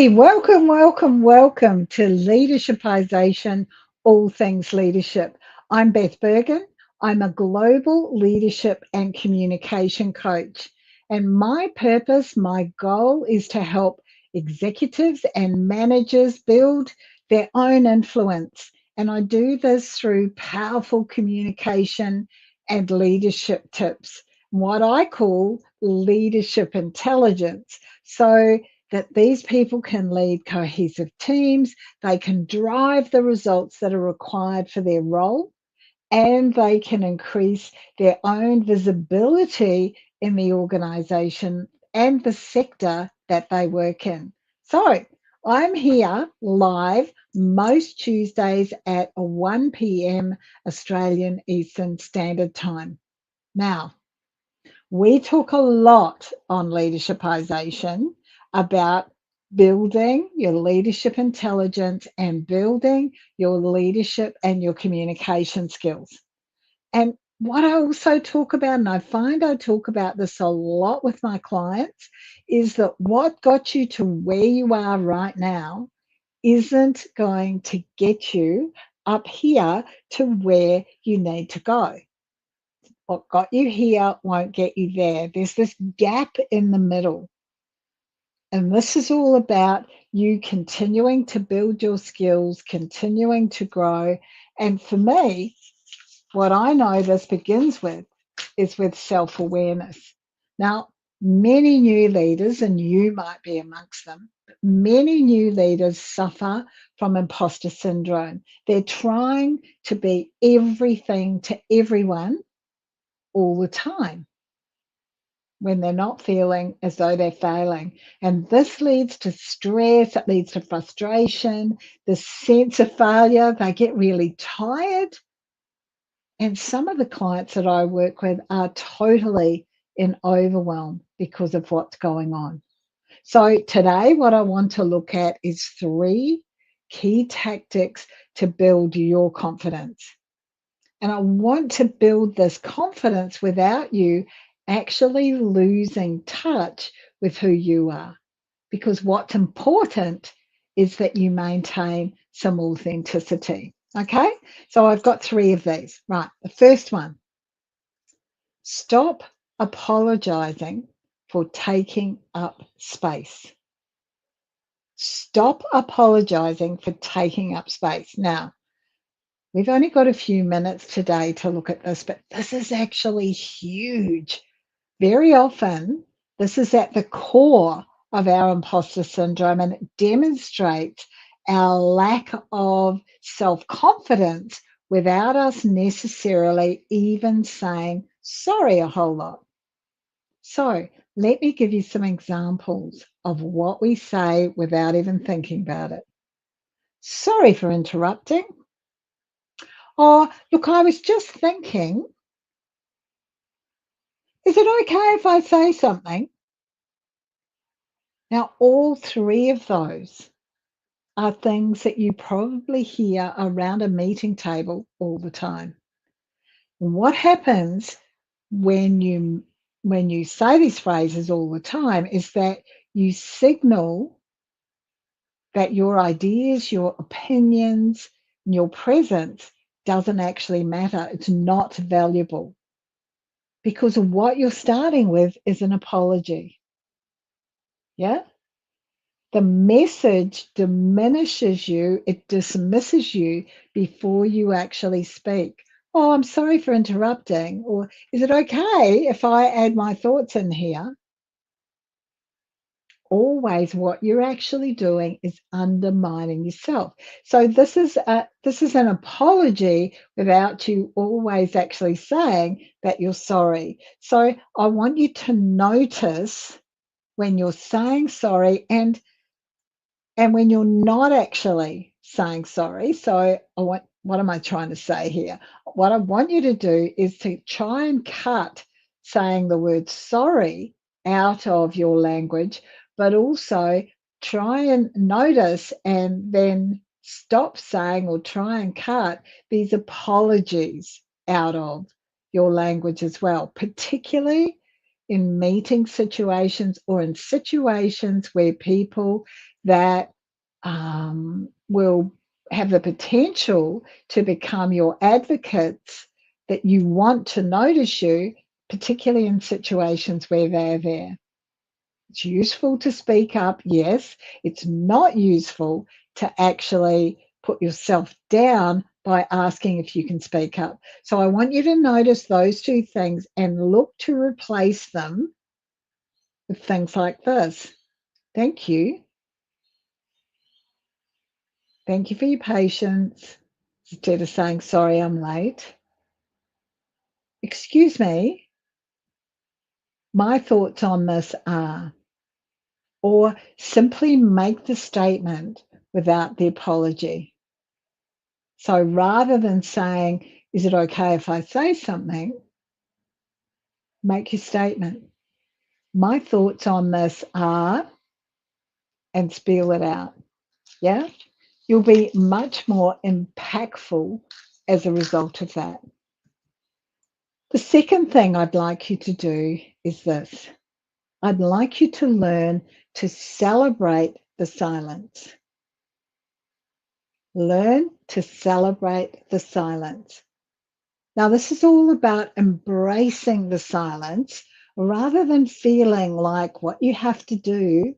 Hey, welcome, welcome, welcome to Leadershipisation, all things leadership. I'm Beth Bergen. I'm a global leadership and communication coach. And my purpose, my goal is to help executives and managers build their own influence. And I do this through powerful communication and leadership tips, what I call leadership intelligence. So, that these people can lead cohesive teams, they can drive the results that are required for their role, and they can increase their own visibility in the organization and the sector that they work in. So, I'm here live most Tuesdays at 1 p.m. Australian Eastern Standard Time. Now, we talk a lot on leadershipization about building your leadership intelligence and building your leadership and your communication skills. And what I also talk about, and I find I talk about this a lot with my clients, is that what got you to where you are right now isn't going to get you up here to where you need to go. What got you here won't get you there. There's this gap in the middle. And this is all about you continuing to build your skills, continuing to grow. And for me, what I know this begins with is with self awareness. Now, many new leaders, and you might be amongst them, many new leaders suffer from imposter syndrome. They're trying to be everything to everyone all the time when they're not feeling as though they're failing. And this leads to stress, it leads to frustration, the sense of failure. They get really tired. And some of the clients that I work with are totally in overwhelm because of what's going on. So today, what I want to look at is 3 key tactics to build your confidence. And I want to build this confidence without you actually losing touch with who you are. Because what's important is that you maintain some authenticity. Okay, so I've got 3 of these. Right, the first one, stop apologizing for taking up space. Stop apologizing for taking up space. Now, we've only got a few minutes today to look at this, but this is actually huge. Very often, this is at the core of our imposter syndrome, and it demonstrates our lack of self confidence without us necessarily even saying sorry a whole lot. So, let me give you some examples of what we say without even thinking about it. Sorry for interrupting. Oh, look, I was just thinking, is it okay if I say something? Now, all 3 of those are things that you probably hear around a meeting table all the time. What happens when you say these phrases all the time is that you signal that your ideas, your opinions, and your presence doesn't actually matter. It's not valuable because what you're starting with is an apology. Yeah? The message diminishes you, it dismisses you before you actually speak. Oh, I'm sorry for interrupting. Or is it okay if I add my thoughts in here? Always what you're actually doing is undermining yourself. So this is an apology without you always actually saying that you're sorry. So I want you to notice when you're saying sorry and when you're not actually saying sorry. So what am I trying to say here? What I want you to do is to try and cut saying the word sorry out of your language, but also try and notice and then stop saying or try and cut these apologies out of your language as well, particularly in meeting situations or in situations where people that will have the potential to become your advocates that you want to notice you, particularly in situations where they're there. It's useful to speak up, yes. It's not useful to actually put yourself down by asking if you can speak up. So I want you to notice those two things and look to replace them with things like this. Thank you. Thank you for your patience. Instead of saying, sorry, I'm late. Excuse me, my thoughts on this are, or simply make the statement without the apology. So rather than saying, is it okay if I say something? Make your statement. My thoughts on this are, and spiel it out. Yeah? You'll be much more impactful as a result of that. The second thing I'd like you to do is this. I'd like you to learn to celebrate the silence. Learn to celebrate the silence. Now, this is all about embracing the silence rather than feeling like what you have to do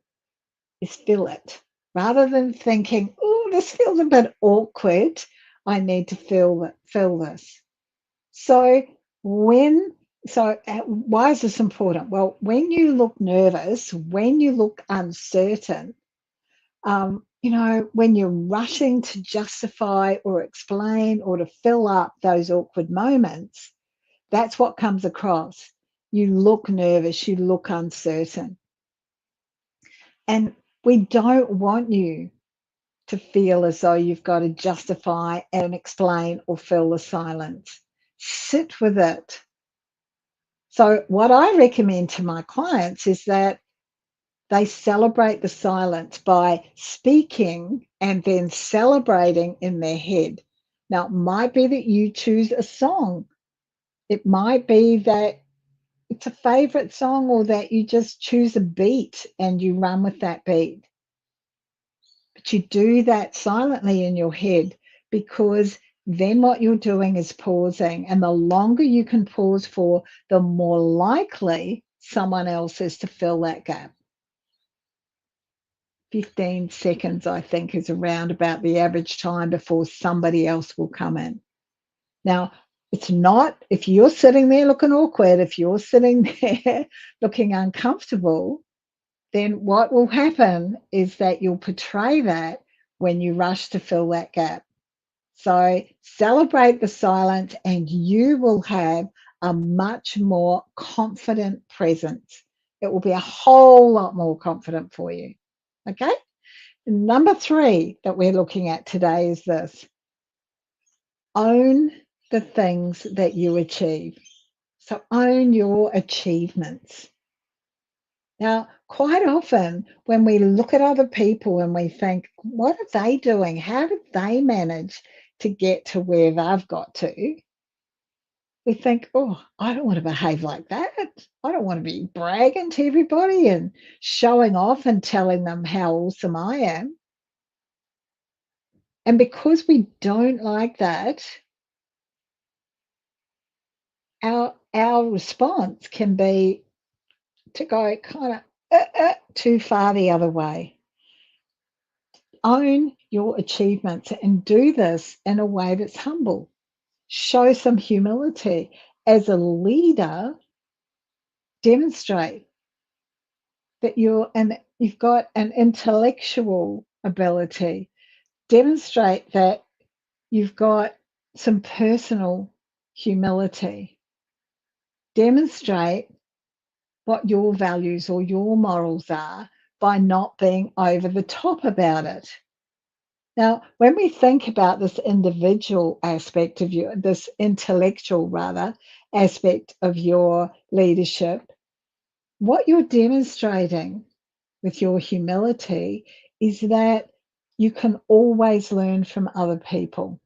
is fill it. Rather than thinking, oh, this feels a bit awkward, I need to fill this. So why is this important? Well, when you look nervous, when you look uncertain, when you're rushing to justify or explain or to fill up those awkward moments, that's what comes across. You look nervous, you look uncertain. And we don't want you to feel as though you've got to justify and explain or fill the silence. Sit with it. So what I recommend to my clients is that they celebrate the silence by speaking and then celebrating in their head. Now, it might be that you choose a song. It might be that it's a favorite song or that you just choose a beat and you run with that beat. But you do that silently in your head because then what you're doing is pausing. And the longer you can pause for, the more likely someone else is to fill that gap. 15 seconds, I think, is around about the average time before somebody else will come in. Now, it's not, if you're sitting there looking awkward, if you're sitting there looking uncomfortable, then what will happen is that you'll portray that when you rush to fill that gap. So celebrate the silence and you will have a much more confident presence. It will be a whole lot more confident for you. Okay? Number 3 that we're looking at today is this. Own the things that you achieve. So own your achievements. Now, quite often when we look at other people and we think, what are they doing? How did they manage to get to where they've got to? We think, oh, I don't want to behave like that. I don't want to be bragging to everybody and showing off and telling them how awesome I am. And because we don't like that, our response can be to go kind of too far the other way. Own your achievements and do this in a way that's humble. Show some humility. As a leader, demonstrate that you've got an intellectual ability. Demonstrate that you've got some personal humility. Demonstrate what your values or your morals are by not being over the top about it. Now, when we think about this individual aspect of this intellectual aspect of your leadership, what you're demonstrating with your humility is that you can always learn from other people.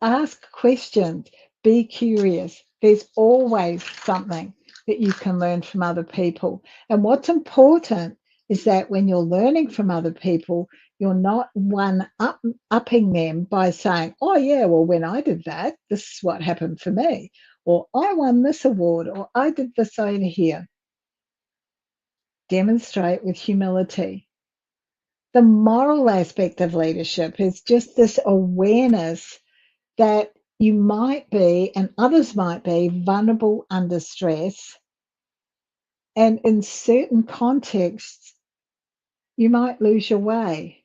Ask questions, be curious. There's always something that you can learn from other people. And what's important is that when you're learning from other people, you're not upping them by saying, oh, yeah, well, when I did that, this is what happened for me. Or I won this award, or I did this over here. Demonstrate with humility. The moral aspect of leadership is just this awareness that you might be, and others might be, vulnerable under stress. And in certain contexts, you might lose your way.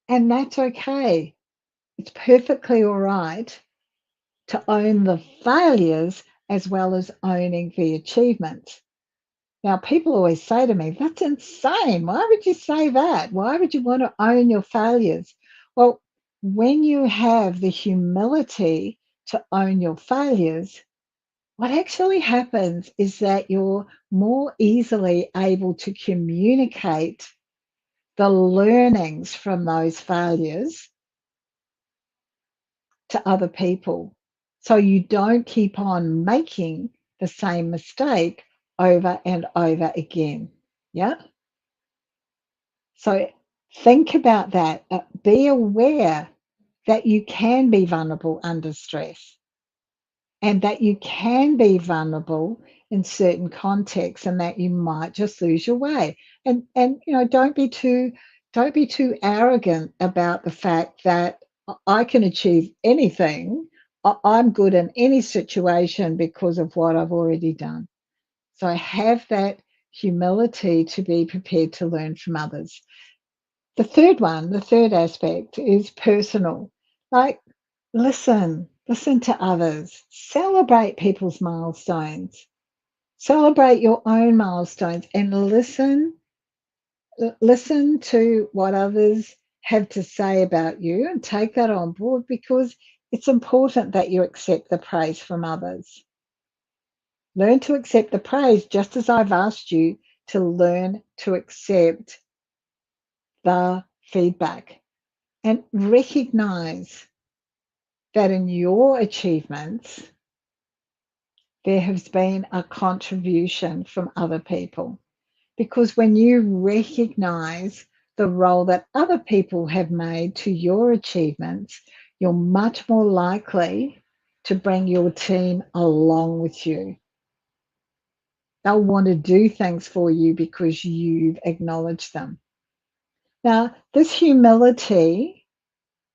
And that's okay. It's perfectly all right to own the failures as well as owning the achievements. Now, people always say to me, that's insane. Why would you say that? Why would you want to own your failures? Well, when you have the humility to own your failures, what actually happens is that you're more easily able to communicate the learnings from those failures to other people. So you don't keep on making the same mistake over and over again. Yeah. So think about that. Be aware that you can be vulnerable under stress and that you can be vulnerable in certain contexts and that you might just lose your way. And don't be too arrogant about the fact that I can achieve anything. I'm good in any situation because of what I've already done. So have that humility to be prepared to learn from others. The third aspect is personal. Like, listen to others, celebrate people's milestones, celebrate your own milestones, and listen to what others have to say about you and take that on board because it's important that you accept the praise from others. Learn to accept the praise just as I've asked you to learn to accept the feedback and recognize that in your achievements, there has been a contribution from other people. Because when you recognize the role that other people have made to your achievements, you're much more likely to bring your team along with you. They'll want to do things for you because you've acknowledged them. Now, this humility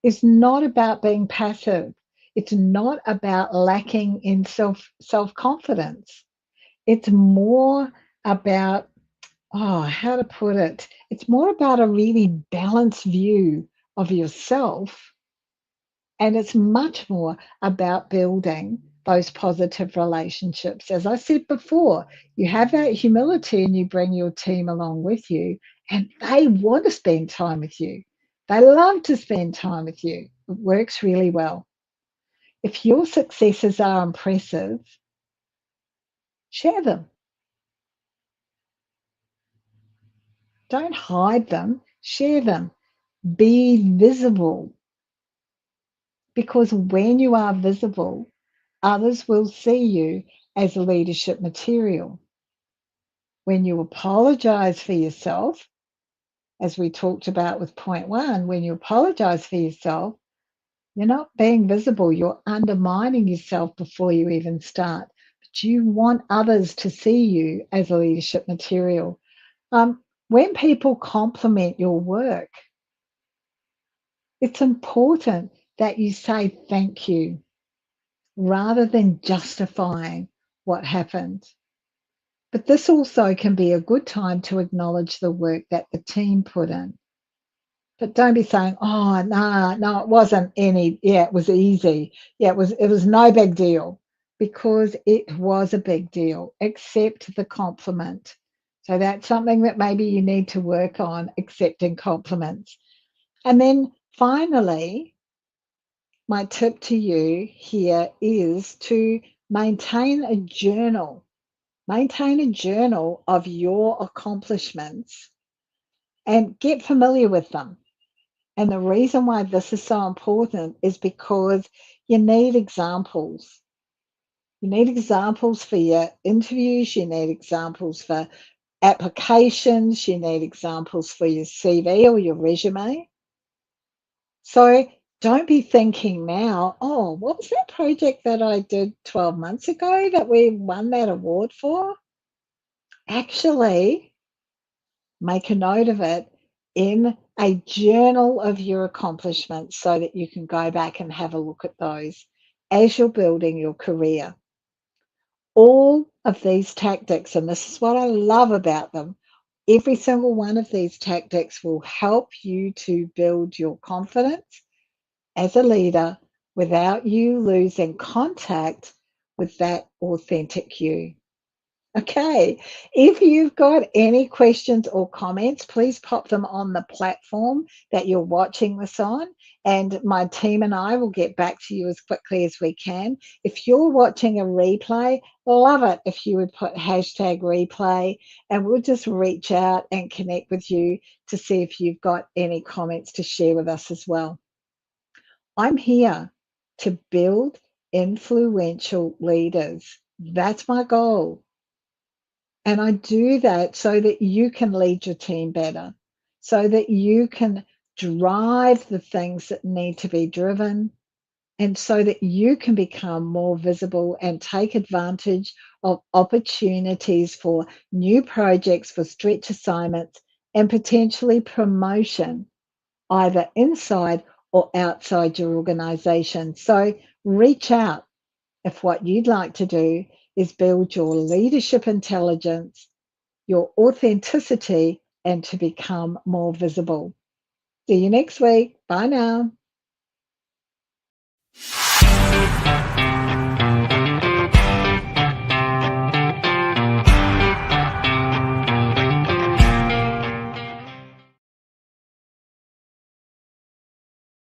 is not about being passive. It's not about lacking in self-confidence. It's more about, how to put it? It's more about a really balanced view of yourself. And it's much more about building those positive relationships. As I said before, you have that humility and you bring your team along with you, and they want to spend time with you. They love to spend time with you. It works really well. If your successes are impressive, share them. Don't hide them, share them. Be visible because when you are visible, others will see you as leadership material. When you apologize for yourself, as we talked about with point one, when you apologize for yourself, you're not being visible. You're undermining yourself before you even start. But you want others to see you as a leadership material. When people compliment your work, it's important that you say thank you rather than justifying what happened. But this also can be a good time to acknowledge the work that the team put in. But don't be saying, oh, no, it wasn't any, yeah, it was easy. Yeah, it was no big deal because it was a big deal. Accept the compliment. So that's something that maybe you need to work on, accepting compliments. And then finally, my tip to you here is to maintain a journal. Maintain a journal of your accomplishments and get familiar with them. And the reason why this is so important is because you need examples. You need examples for your interviews, you need examples for applications, you need examples for your CV or your resume. So don't be thinking now, oh, what was that project that I did 12 months ago that we won that award for? Actually, make a note of it in a journal of your accomplishments so that you can go back and have a look at those as you're building your career. All of these tactics, and this is what I love about them, every single one of these tactics will help you to build your confidence as a leader without you losing contact with that authentic you. Okay, if you've got any questions or comments, please pop them on the platform that you're watching this on, and my team and I will get back to you as quickly as we can. If you're watching a replay, love it if you would put hashtag replay, and we'll just reach out and connect with you to see if you've got any comments to share with us as well. I'm here to build influential leaders. That's my goal. And I do that so that you can lead your team better, so that you can drive the things that need to be driven, and so that you can become more visible and take advantage of opportunities for new projects, for stretch assignments, and potentially promotion, either inside or outside your organization. So reach out if what you'd like to do is build your leadership intelligence, your authenticity, and to become more visible. See you next week. Bye now.